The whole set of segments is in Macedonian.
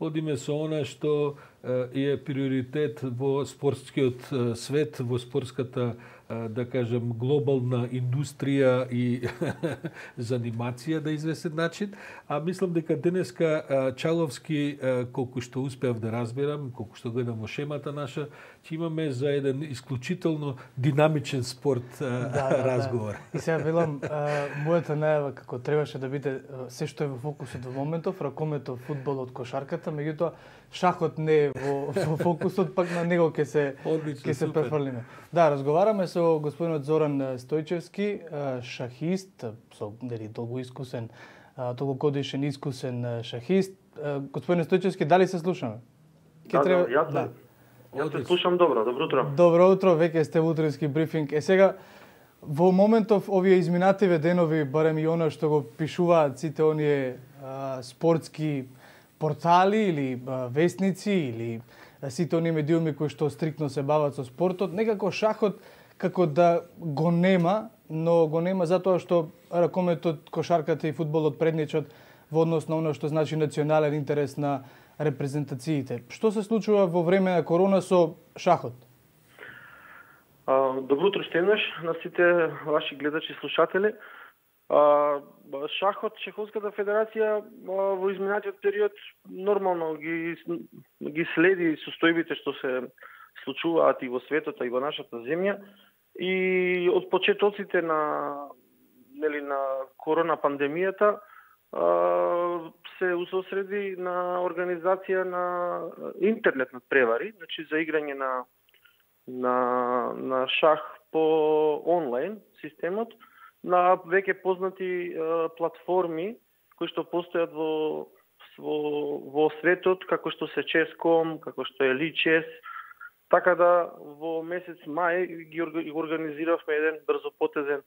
одиме со она што е приоритет во спортскиот свет, во спортската да кажем глобална индустрија и занимација да известен начин, а мислам дека денеска Чаловски колку што успеав да разберам, колку што гледам во шемата наша, ќе имаме за еден исклучително динамичен спорт разговор. Да. И сега велам мојата најава како требаше да биде се што е во фокусот во моментов, ракомето, фудбалот, кошарката, меѓутоа шахот не е во фокусот, пак на него ќе се префрлиме. Да, разговараме со господинот Зоран Стојчевски, шахист, со долго искусен, толкогодишен искусен шахист. Господине Стојчевски, дали се слушаме? Јас се слушам добро. Добро утро. Добро утро, веќе сте во утрински брифинг. Сега во моментов овие изминативе денови, барем и она што го пишуваат сите оние спортски портали или вестници или сите оние медиуми кои што стриктно се бават со спортот, некако шахот како да го нема, но го нема затоа што ракометот, кошарката и фудбалот предничат во однос на оно што значи национален интерес на репрезентациите. Што се случува во време на корона со шахот? Добро утро ще еднаш на сите ваши гледачи и слушатели. Шахот, Шаховската федерација во изминатиот период нормално ги следи состојбите што се случуваат и во светот, и во нашата земја. И од почетоците на корона пандемијата се усосреди на организација на интернет надпревари, значи за играње на шах по онлайн системот, на веќе познати платформи кои што постојат во светот, како што се Chess.com, како што е Lichess. Така да во месец мај ги организиравме еден брзопотезен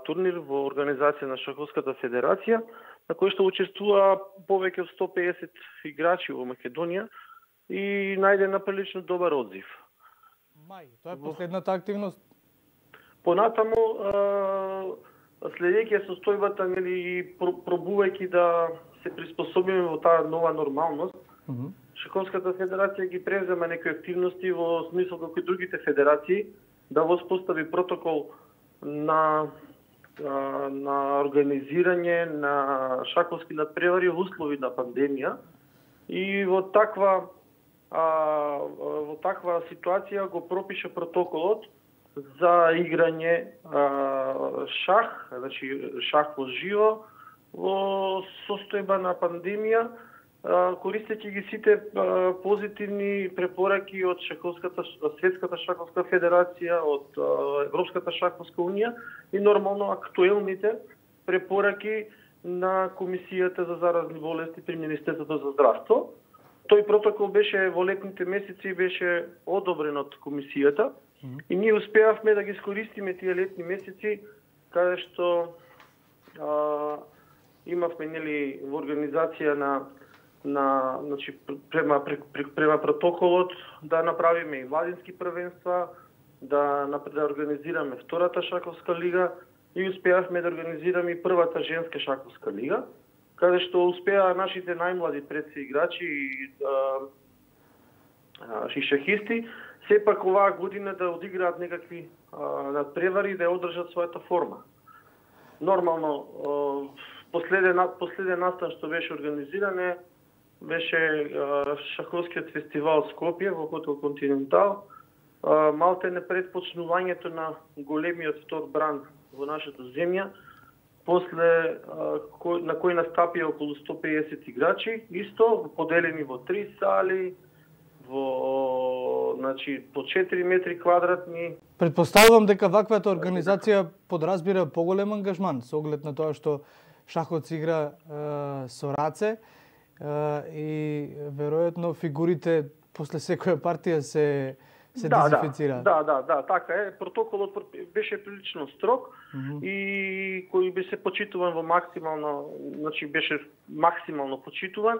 турнир во организација на Шаховската федерација, на кој што учествува повеќе од 150 играчи во Македонија и најде на прилично добар одзив. Мај, тоа е последната активност? Понатаму, следејќи состојбата и пробувајќи да се приспособиме во таа нова нормалност, Шаховската федерација ги презема некои активности во смисол како и другите федерации да воспостави протокол на организирање на шаховски надпревари во услови на пандемија и во таква ситуација го пропише протоколот за играње шах, значи шах во живо во состојба на пандемија, користејќи ги сите позитивни препораки од Светската шаховска федерација, од Европската шаховска унија и нормално актуелните препораки на Комисијата за заразни болести при Министерството за здравство. Тој протокол беше во летните месеци беше одобрен од Комисијата и ние успеавме да ги искористиме тие летни месеци каде што имавме во организација значи према протоколот да направиме и владински првенства, да организираме втората шаховска лига и успеавме да организираме и првата женска шаховска лига, каде што успеа нашите најмлади предси играчи и шахисти сепак оваа година да одиграат некакви надпревари и да одржат својата форма. Нормално, последен настан што беше организиран беше шаховскиот фестивал Скопје во хотел Континентал. Малте пред почнувањето на големиот втор бран во нашата земја, после на кој настапија околу 150 играчи, исто поделени во 3 сали, значи по 4 метри квадратни. Предпоставувам дека ваквата организација подразбира поголем ангажман со оглед на тоа што шахот се игра со раце и веројатно фигурите после секоја партија се дезинфицираат. Да, така е. Протоколот беше прилично строг и кој би се почитуван во максимално, значи беше максимално почитуван.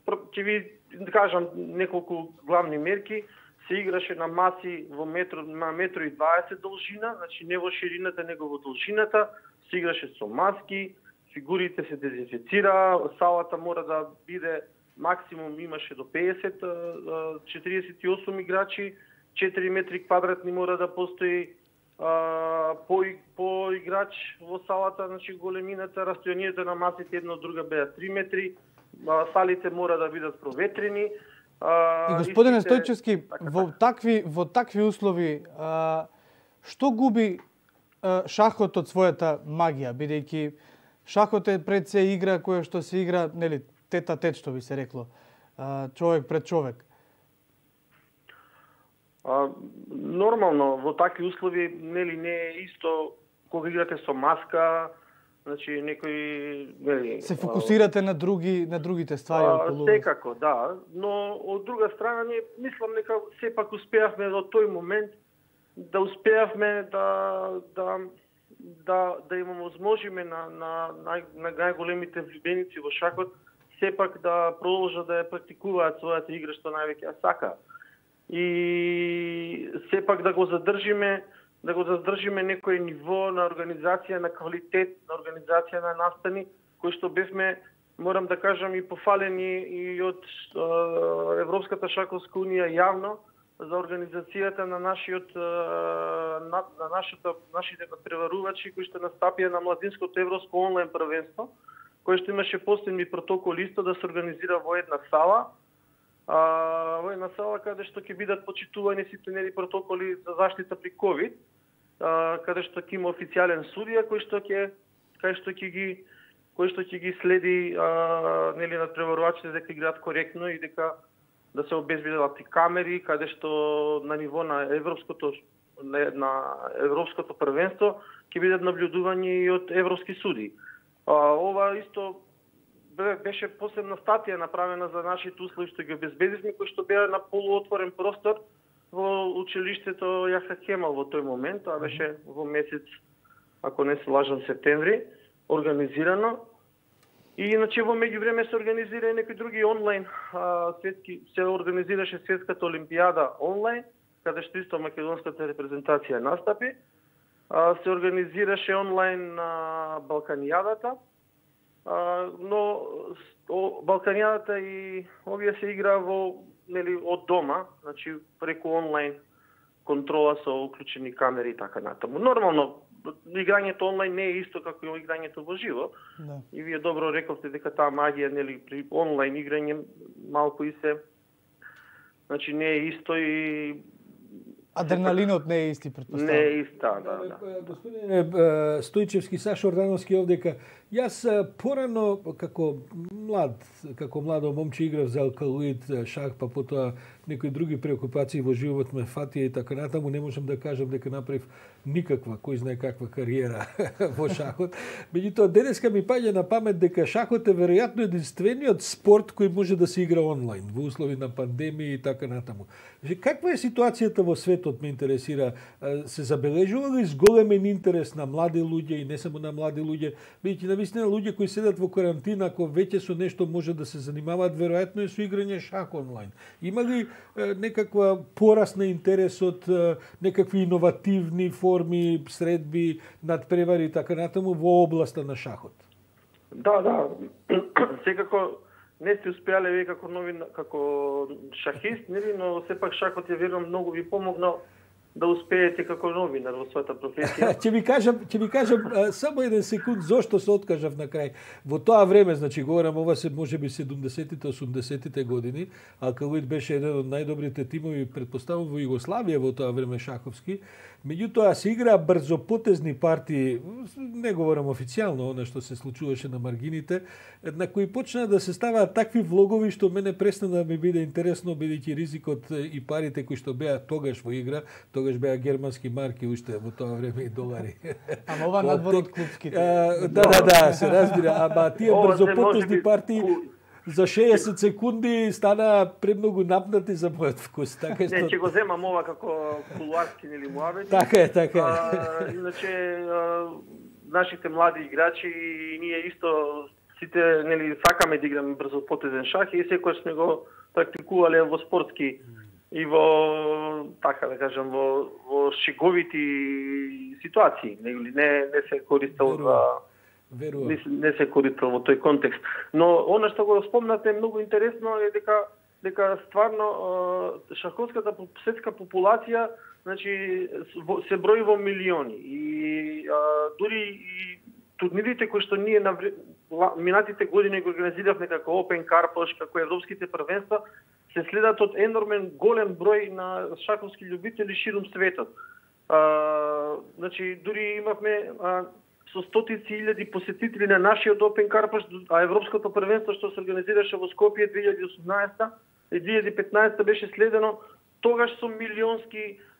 Ќе ви кажам неколку главни мерки. Се играше на маси на 1,20 м должина, значи не во ширината, него во должината. Се играше со маски, фигурите се дезинфицира, салата мора да биде максимум имаше до 50, 48 играчи, 4 метри квадратни мора да постои по играч во салата, значи големината, растојанието на масите една од друга беа 3 метри, салите мора да бидат проветрени. И господине Стојчевски, во такви услови, што губи шахот од својата магија, бидејќи шахот е пред се игра која што се игра, нели, тет-а-тет, што би се рекло, човек пред човек? Нормално, во такви услови, нели, не е исто кога играте со маска, значи некои, нели, се фокусирате на другите ствари околу. Секако, да, но од друга страна ние мислам дека сепак успеавме до тој момент да успеавме да им возможиме на најголемите влюбеници во шахот сепак да продолжат да ја практикуваат својата игра што највеќе ја сакаат. И сепак да го задржиме некој ниво на организација, на квалитет, на организација на настани, кои што бевме, морам да кажам, и пофалени и од Европската шаковска унија јавно за организацијата на нашите преварувачи кои што настапија на младинското европско онлайн првенство, кој што имаше посебни протоколи исто да се организира во една сала, каде што ќе бидат почитувани сите нели протоколи за заштита при ковид, каде што ќе има официјален судија кој што ќе ги следи нели надпреварувачите дека играат коректно и дека да се обезбедат и камери, каде што на ниво на европското првенство ќе бидат наблюдувани и од европски суди. Ова исто беше посебна статија направена за нашите услови што ги обезбедивме, кои што беа на полуотворен простор во училиштето Јаха Кемал во тој момент, тоа беше во месец, ако не се лажам, септември, организирано. И иначе во меѓувреме се организира и некои други онлайн се организираше светската олимпијада онлайн, каде што исто македонската репрезентација настапи. Се организираше онлайн Балканијадата, но Балканијадата и овие се игра нели од дома, значи преку онлайн контрола со уклучени камери и така натаму. Нормално играњето онлайн не е исто како и играњето во живо. Да. И вие добро рековте дека таа магија нели при онлайн играње малку и се, значи не е исто и адреналинот не е исти, претпоставам. Не е иста, да. Господине Стојчевски, Сашо Ордановски овдека, јас порано како младо момче играв за алкалоид, шах, па потоа некои други преокупации во живот ме фатија и така натаму, не можам да кажам дека направив никаква, кој знае каква кариера во шахот. Меѓутоа, денеска ми паѓа на памет дека шахот е веројатно единствениот спорт кој може да се игра онлайн во услови на пандемија и така натаму. Каква е ситуацијата во светот, ме интересира? Се забележува ли зголемен интерес на млади луѓе и не само на млади луѓе, бидејќи навистина луѓе кои седат во карантина, ако веќе со нешто може да се занимаваат, веројатно е со играње шах онлайн. Има ли некаква пораст на интерес од некакви иновативни форми, средби, надпревари и така натаму во областа на шахот? Да. Секако не сте успеале вие како шахист, нели, но сепак шахот ја верувам многу ви помогнал да успеете како новинар во својата професија. Ќе ви кажам само еден секунд зошто се откажав на крај. Во тоа време, значи говорам ова се можеби 70-тите, 80-тите години, алкалоид беше еден од најдобрите тимови, претпоставувам во Југославија во тоа време шаховски. Меѓутоа се играа брзопотезни партии, не говорам официјално она што се случуваше на маргините, на кои почна да се ставаат такви влогови што мене престана да ми биде интересно, бидејќи ризикот и парите кои што беа тогаш во игра, тогаш беа германски марки уште во тоа време и долари. Ама ова надвор од клупските. Да, се разбира, ама тие брзопотезни партии за 60 секунди стана премногу напнати за мојот вкус. Така е. Не, ќе го земам ова како кулуарски или муабети. Така е. Иначе нашите млади играчи и ние исто сите нели сакаме да играме брзопотезен шах и секојаш сме го практикувале во спортски и во така да кажам во шеговити ситуации, не се користел Верувам. Не се користел во тој контекст. Но она што го спомнате многу интересно е дека стварно шаховската светска популација, значи се брои во милиони и дури и турнирите кои што ние на минатите години го организиравме како Open Karposh, како европските првенства, се следат од енормен голем број на шаховски љубители ширум светот. Значи дури имавме со стотици илјади посетители на нашиот Open Karposh, а европското првенство што се организираше во Скопје 2018 и 2015 беше следено тогаш со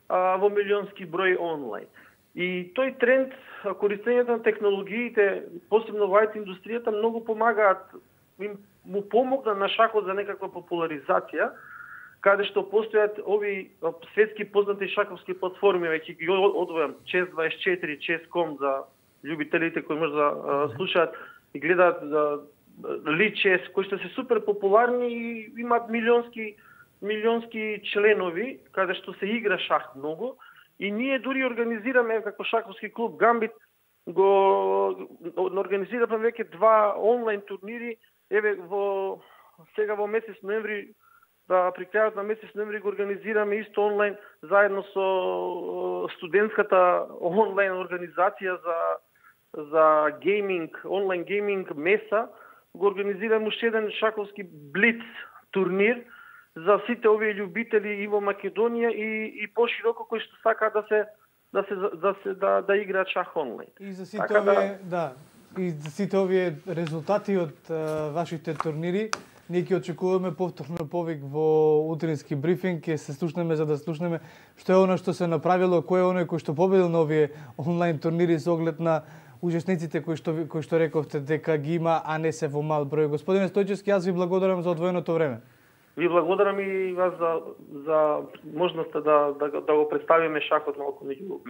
во милионски број онлайн. И тој тренд, користењето на технологиите, посебно во IT индустријата, многу помагаат, му помогна на шахот за некаква популаризација, каде што постојат ови светски познати шаховски платформи, веќе ги одвојам Chess24, Chess.com за љубителите кои може да слушаат и гледаат Lichess, кои што се супер популарни и имаат милионски членови, каде што се игра шах многу. И ние дури организираме како шаховски клуб Гамбит, го организираме веќе 2 онлайн турнири. Еве сега во месец ноември, при крајот на месец ноември го организираме исто онлайн заедно со студентската онлайн организација за гейминг, онлайн гейминг меса. Го организираме уште еден шаховски блиц турнир за сите овие љубители и во Македонија и пошироко кои што сакаат да играат шах онлайн. И за сите овие, и за сите овие резултати од вашите турнири, ние ќе очекуваме повторно повик во утрински брифинг, ќе се слушнеме за да слушнеме што е она што се направило, кој е оној кој што победил на овие онлайн турнири со оглед на учесниците кои што рековте дека ги има, а не се во мал број. Господине Стојчевски, јас ви благодарам за одвоеното време. Ви благодарам и вас за можноста да го представиме шахот малку меѓу